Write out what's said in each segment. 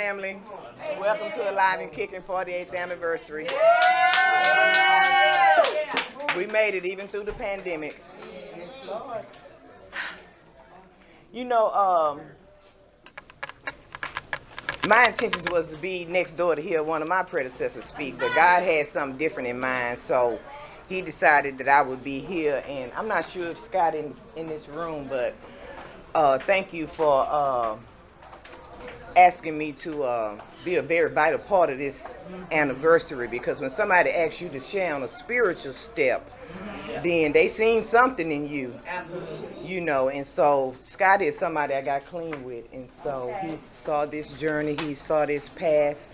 family. Welcome to Alive and Kicking 48th anniversary. We made it even through the pandemic. You know, my intentions was to be next door to hear one of my predecessors speak, but God had something different in mind, so he decided that I would be here. And I'm not sure if Scott is in this room, but thank you for asking me to be a very vital part of this anniversary, because when somebody asks you to share on a spiritual step, then they seen something in you. Absolutely. You know, and so Scott is somebody I got clean with, and so he saw this journey, he saw this path,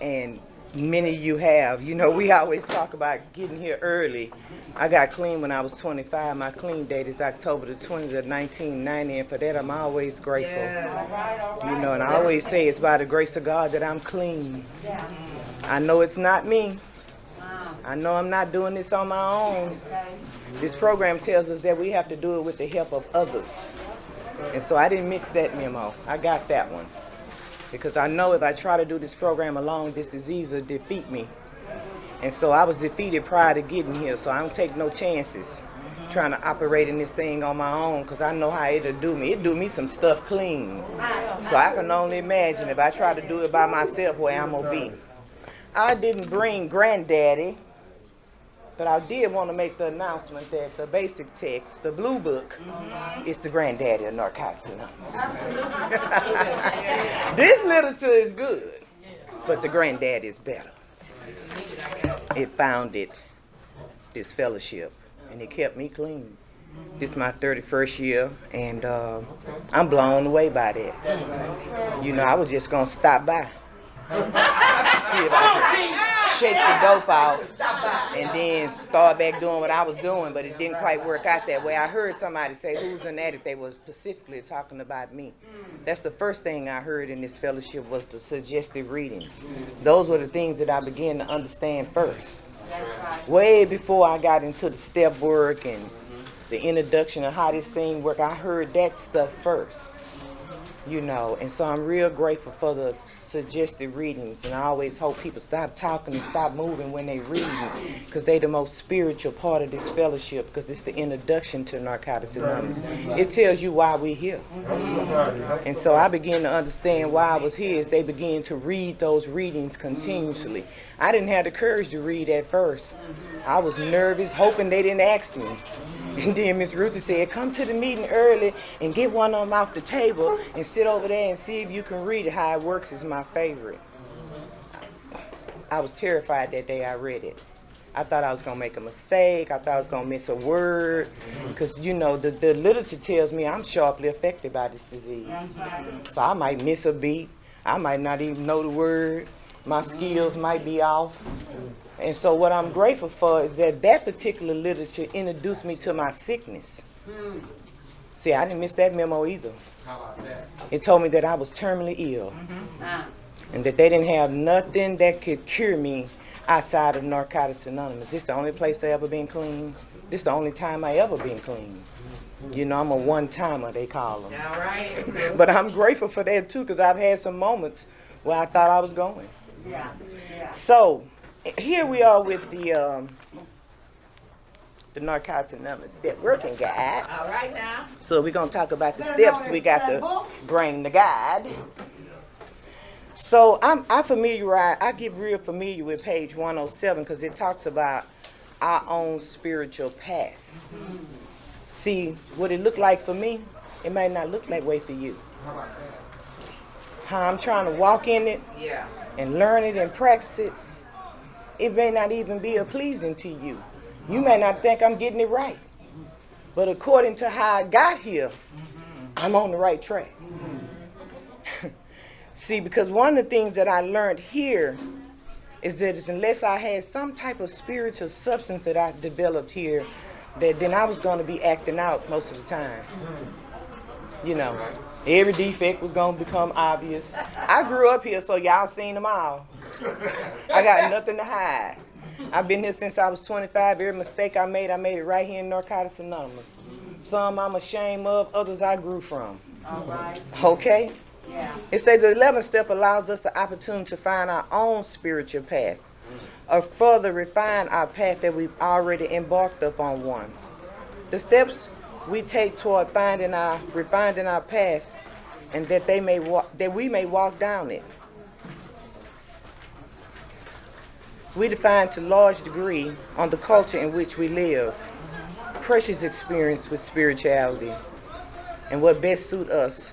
and many of you have. You know, we always talk about getting here early. I got clean when I was 25. My clean date is October the 20th of 1990, and for that I'm always grateful. Yeah. You know, and I always say it's by the grace of God that I'm clean. Yeah. I know it's not me. I know I'm not doing this on my own. This program tells us that we have to do it with the help of others. And so I didn't miss that memo. I got that one. Because I know if I try to do this program alone, this disease will defeat me. And so I was defeated prior to getting here, so I don't take no chances trying to operate in this thing on my own, because I know how it'll do me. It'll do me some stuff clean. So I can only imagine if I try to do it by myself where I'm going to be. I didn't bring Granddaddy, but I did want to make the announcement that the basic text, the blue book, is the Granddaddy of Narcotics Anonymous. This literature is good, but the Granddaddy is better. It founded this fellowship, and it kept me clean. This is my 31st year, and I'm blown away by that. You know, I was just going to stop by. See if I could shake the dope off and then start back doing what I was doing, but it didn't quite work out that way. I heard somebody say, who's an addict? They were specifically talking about me. That's the first thing I heard in this fellowship was the suggestive readings. Those were the things that I began to understand first. Way before I got into the step work and the introduction of how this thing worked, I heard that stuff first. You know, and so I'm real grateful for the suggested readings, and I always hope people stop talking and stop moving when they read, because they the most spiritual part of this fellowship, because it's the introduction to Narcotics Anonymous. It tells you why we're here. And so I began to understand why I was here as they began to read those readings continuously. I didn't have the courage to read at first. I was nervous, hoping they didn't ask me. And then Miss Ruthie said, come to the meeting early and get one of them off the table and sit over there and see if you can read it. How it works is my favorite. I was terrified that day I read it. I thought I was going to make a mistake. I thought I was going to miss a word. Because, you know, the literature tells me I'm sharply affected by this disease. So I might miss a beat. I might not even know the word. My skills might be off. And so what I'm grateful for is that that particular literature introduced me to my sickness. See, I didn't miss that memo either. How about that? It told me that I was terminally ill. And that they didn't have nothing that could cure me outside of Narcotics Anonymous. This is the only place I ever been clean. This is the only time I ever been clean. You know, I'm a one-timer, they call them. All right. But I'm grateful for that too, because I've had some moments where I thought I was going. Yeah. So here we are with the Narcotics Anonymous Step Working Guide. All right now. So we're going to talk about the steps we got to bring the guide. So I get real familiar with page 107 because it talks about our own spiritual path. See, what it looked like for me, it might not look that way for you. How about that? How I'm trying to walk in it and learn it and practice it, it may not even be pleasing to you. You may not think I'm getting it right. But according to how I got here, I'm on the right track. See, because one of the things that I learned here is that unless I had some type of spiritual substance that I developed here, that then I was going to be acting out most of the time. You know, every defect was going to become obvious. I grew up here, so y'all seen them all. I got nothing to hide. I've been here since I was 25. Every mistake I made it right here in Narcotics Anonymous. Some I'm ashamed of, others I grew from. All right. Okay? It says the 11th step allows us the opportunity to find our own spiritual path, or further refine our path that we've already embarked upon one. The steps we take toward refining our path, and that we may walk down it. We define to a large degree on the culture in which we live, precious experience with spirituality, and what best suit us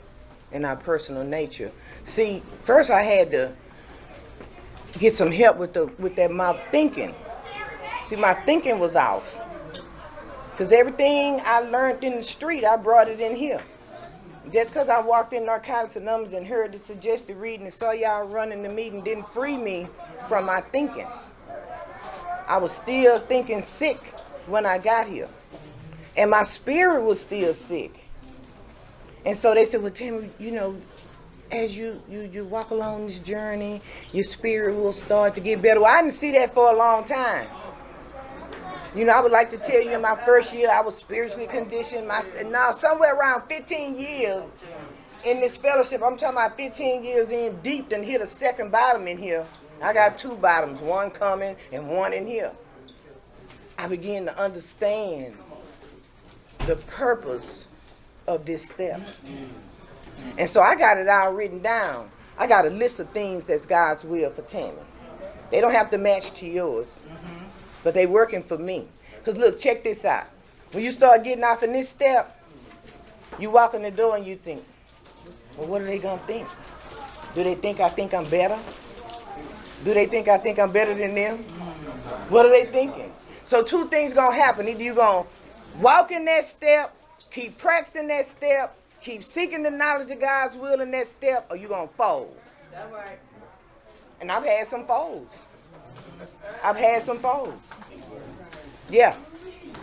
in our personal nature. See, first I had to get some help with my thinking. See, my thinking was off. Because everything I learned in the street, I brought it in here. Just because I walked in Narcotics Anonymous and heard the suggested reading and saw y'all running the meeting didn't free me from my thinking. I was still thinking sick when I got here. And my spirit was still sick. And so they said, well, Tammy, as you walk along this journey, your spirit will start to get better. Well, I didn't see that for a long time. I would like to tell you in my first year, I was spiritually conditioned. Now, somewhere around 15 years in this fellowship, I'm talking about 15 years in deep, and hit a second bottom in here. I got two bottoms, one coming and one in here. I began to understand the purpose of this step. And so I got it all written down. I got a list of things that's God's will for Tammy. They don't have to match to yours, but they working for me. Because look, check this out. When you start getting off in this step, you walk in the door and you think, well, what are they going to think? Do they think I think I'm better? Do they think I think I'm better than them? What are they thinking? So two things going to happen. Either you're going to walk in that step, keep practicing that step, keep seeking the knowledge of God's will in that step, or you're going to fold. That's right. And I've had some folds. Yeah.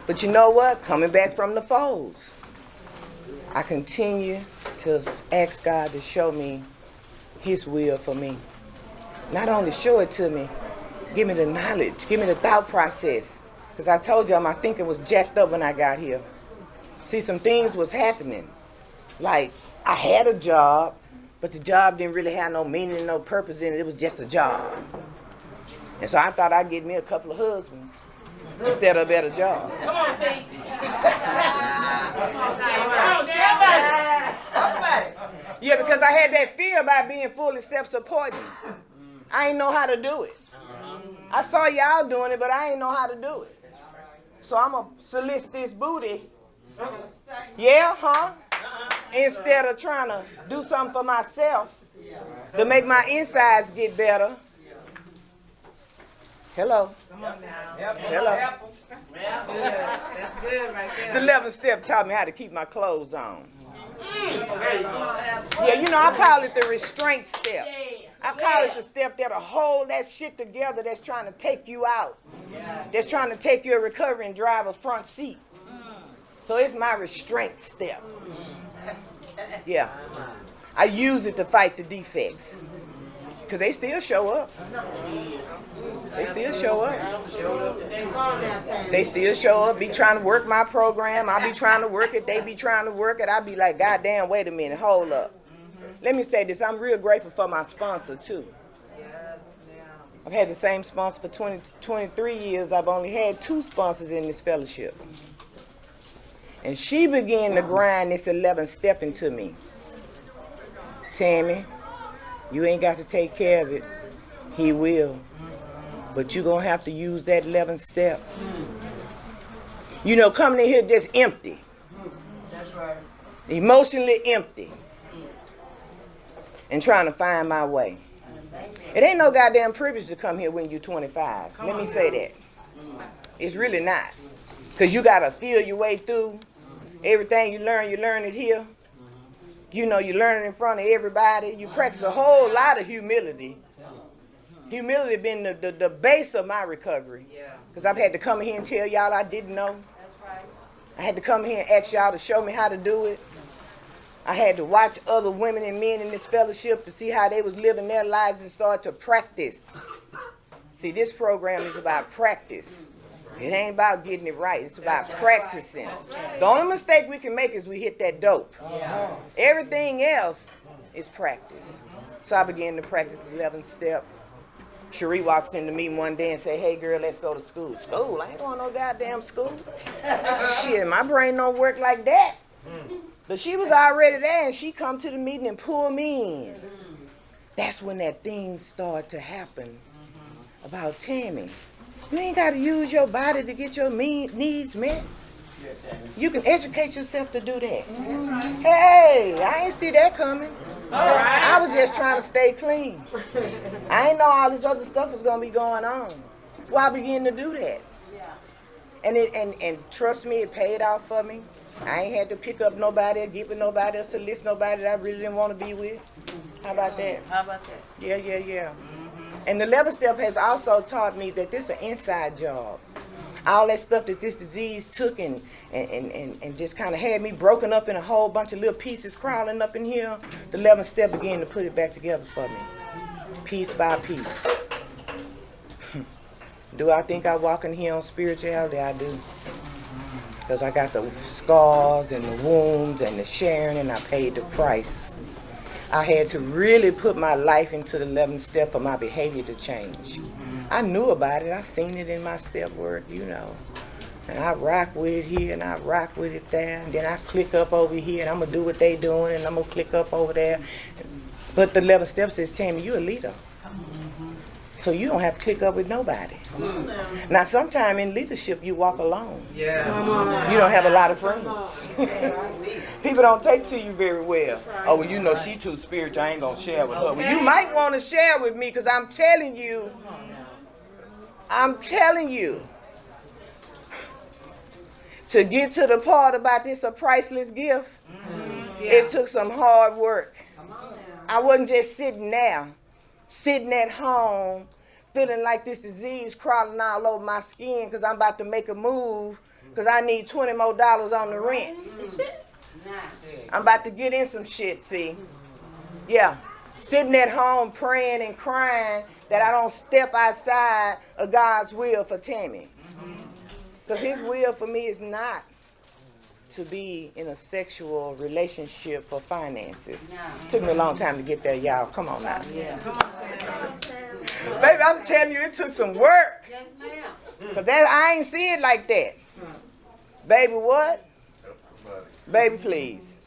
But you know what? Coming back from the folds, I continue to ask God to show me his will for me. Not only show it to me, give me the knowledge, give me the thought process. Because I told y'all my thinking was jacked up when I got here. See, some things was happening. Like, I had a job, but the job didn't really have no meaning and no purpose in it. It was just a job. And so I thought I'd get me a couple of husbands instead of a better job. Come on, T. Yeah, because I had that fear about being fully self-supporting. I ain't know how to do it. I saw y'all doing it, but I ain't know how to do it. So I'm going to solicit this booty. Yeah, huh? Instead of trying to do something for myself to make my insides get better. Hello. Come on now. Hello. That's good right there. The 11th step taught me how to keep my clothes on. Yeah, I call it the restraint step. I call it the step that'll hold that shit together that's trying to take you out. That's trying to take your recovery and drive a front seat. So it's my restraint step. Yeah. I use it to fight the defects. Because they still show up. They still show up. They still show up, be trying to work my program. I be trying to work it. They be trying to work it. I be like, God damn, wait a minute, hold up. Let me say this. I'm real grateful for my sponsor, too. I've had the same sponsor for 23 years. I've only had 2 sponsors in this fellowship. And she began to grind this 11th step into me. Tammy, you ain't got to take care of it. He will. But you're going to have to use that 11th step. Coming in here just empty. That's right. Emotionally empty. And trying to find my way. It ain't no goddamn privilege to come here when you're 25. Let me say that. It's really not. Because you got to feel your way through. Everything you learn it here. You learn it in front of everybody. You practice a whole lot of humility. Humility been the base of my recovery. Because I've had to come here and tell y'all I didn't know. I had to come here and ask y'all to show me how to do it. I had to watch other women and men in this fellowship to see how they was living their lives and start to practice. See, this program is about practice. It ain't about getting it right. It's about practicing. The only mistake we can make is we hit that dope. Everything else is practice. So I began to practice the 11th step. Cherie walks into me one day and say, hey girl, let's go to school. School? I ain't going no goddamn school. Shit, my brain don't work like that. But she was already there and she come to the meeting and pull me in. That's when that thing started to happen about Tammy. You ain't got to use your body to get your needs met. You can educate yourself to do that. Hey, I ain't see that coming. I was just trying to stay clean. I ain't know all this other stuff was going to be going on. Well, I began to do that. And trust me, it paid off for me. I ain't had to pick up nobody or get with nobody else to list nobody that I really didn't want to be with. How about that? Yeah. And the 11th step has also taught me that this is an inside job. All that stuff that this disease took and just kind of had me broken up in a whole bunch of little pieces crawling up in here, the 11th step began to put it back together for me, piece by piece. Do I think I walk in here on spirituality? I do. Because I got the scars and the wounds and the sharing, and I paid the price. I had to really put my life into the 11th step for my behavior to change. I knew about it. I seen it in my step work, you know. And I rock with it here and I rock with it there. And then I click up over here and I'm going to do what they doing and I'm going to click up over there. But the 11th step says, Tammy, you're a leader. So you don't have to click up with nobody. Now, sometime in leadership, you walk alone. Yeah. You don't have a lot of friends. People don't take to you very well. Oh, well, you know, she too spiritual. I ain't going to share with her. Well, you might want to share with me because I'm telling you, to get to the part about this a priceless gift, it took some hard work. I wasn't just sitting there, sitting at home, feeling like this disease crawling all over my skin because I'm about to make a move because I need $20 more on the rent. I'm about to get in some shit, see? Yeah, sitting at home praying and crying that I don't step outside of God's will for Tammy. Because his will for me is not to be in a sexual relationship for finances. Took me a long time to get there, y'all. Come on now. Baby, I'm telling you, it took some work. Because I ain't see it like that. Baby, what? Baby, please.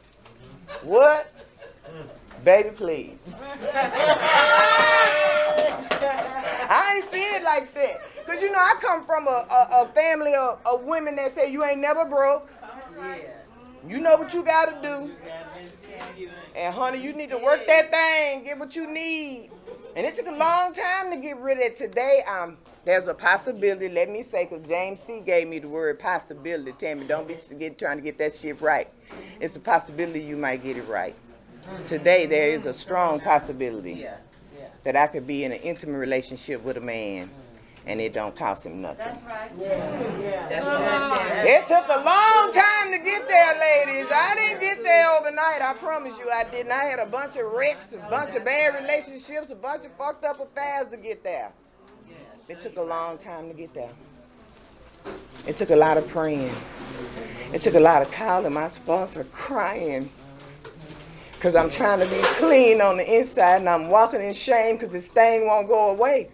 What? Baby, please. I ain't see it like that. Because, you know, I come from a family of women that say you ain't never broke. You know what you got to do. And, honey, you need to work that thing, get what you need. And it took a long time to get rid of it. Today, there's a possibility, let me say, because James C. gave me the word possibility. Tammy, don't be trying to get that shit right. It's a possibility you might get it right. Today, there is a strong possibility that I could be in an intimate relationship with a man and it don't cost him nothing. That's right. It took a long time to get there, ladies. I didn't get there overnight. I promise you I didn't. I had a bunch of wrecks, a bunch of bad relationships, a bunch of fucked up affairs to get there. It took a long time to get there. It took a lot of praying. It took a lot of calling my sponsor, crying. Because I'm trying to be clean on the inside and I'm walking in shame because this thing won't go away.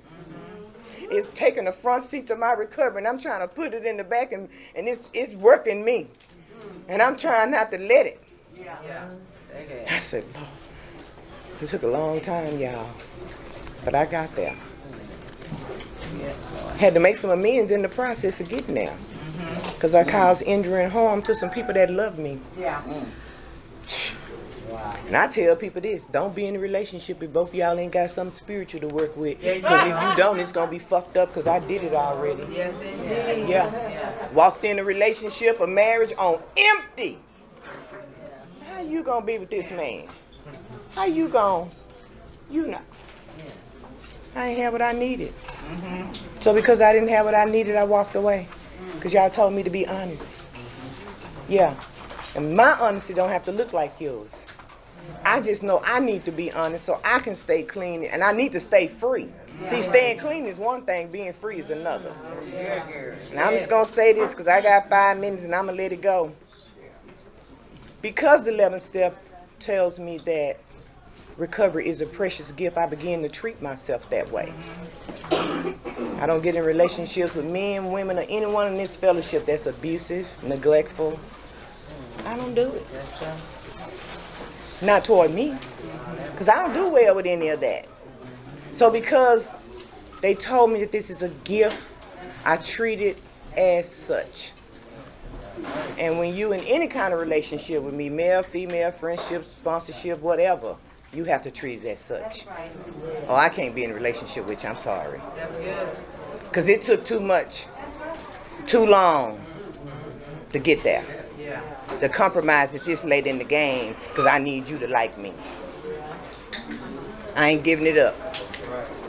It's taking the front seat to my recovery and I'm trying to put it in the back and it's working me. And I'm trying not to let it. I said, Lord, it took a long time, y'all. But I got there. Had to make some amends in the process of getting there. Because I caused injury and harm to some people that love me. And I tell people this, don't be in a relationship if both of y'all ain't got something spiritual to work with. Because if you don't, it's going to be fucked up because I did it already. Walked in a relationship, a marriage on empty. How you going to be with this man? How you going to, you know. I ain't have what I needed. So because I didn't have what I needed, I walked away. Because y'all told me to be honest. And my honesty don't have to look like yours. I just know I need to be honest so I can stay clean and I need to stay free. See, staying clean is one thing, being free is another. And I'm just going to say this because I got 5 minutes and I'm going to let it go. Because the 11th step tells me that recovery is a precious gift, I begin to treat myself that way. I don't get in relationships with men, women, or anyone in this fellowship that's abusive, neglectful. I don't do it. Not toward me, because I don't do well with any of that. So because they told me that this is a gift, I treat it as such. And when you in any kind of relationship with me, male, female, friendship, sponsorship, whatever, you have to treat it as such. Oh, I can't be in a relationship with you, I'm sorry. That's good. Because it took too much, too long to get there. Yeah. To compromise at this late in the game because I need you to like me. I ain't giving it up.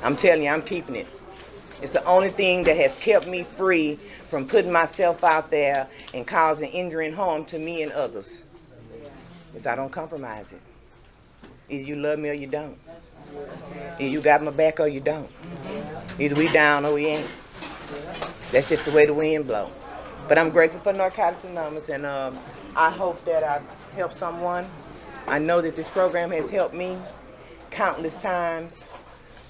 I'm telling you, I'm keeping it. It's the only thing that has kept me free from putting myself out there and causing injury and harm to me and others. Is I don't compromise it. Either you love me or you don't. Either you got my back or you don't. Either we down or we ain't. That's just the way the wind blows. But I'm grateful for Narcotics Anonymous, and I hope that I've helped someone. I know that this program has helped me countless times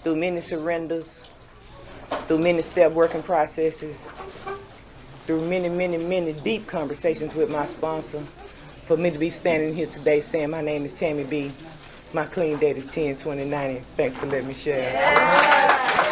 through many surrenders, through many step working processes, through many, many, many deep conversations with my sponsor. For me to be standing here today saying my name is Tammy B. My clean date is 10/20/90. Thanks for letting me share.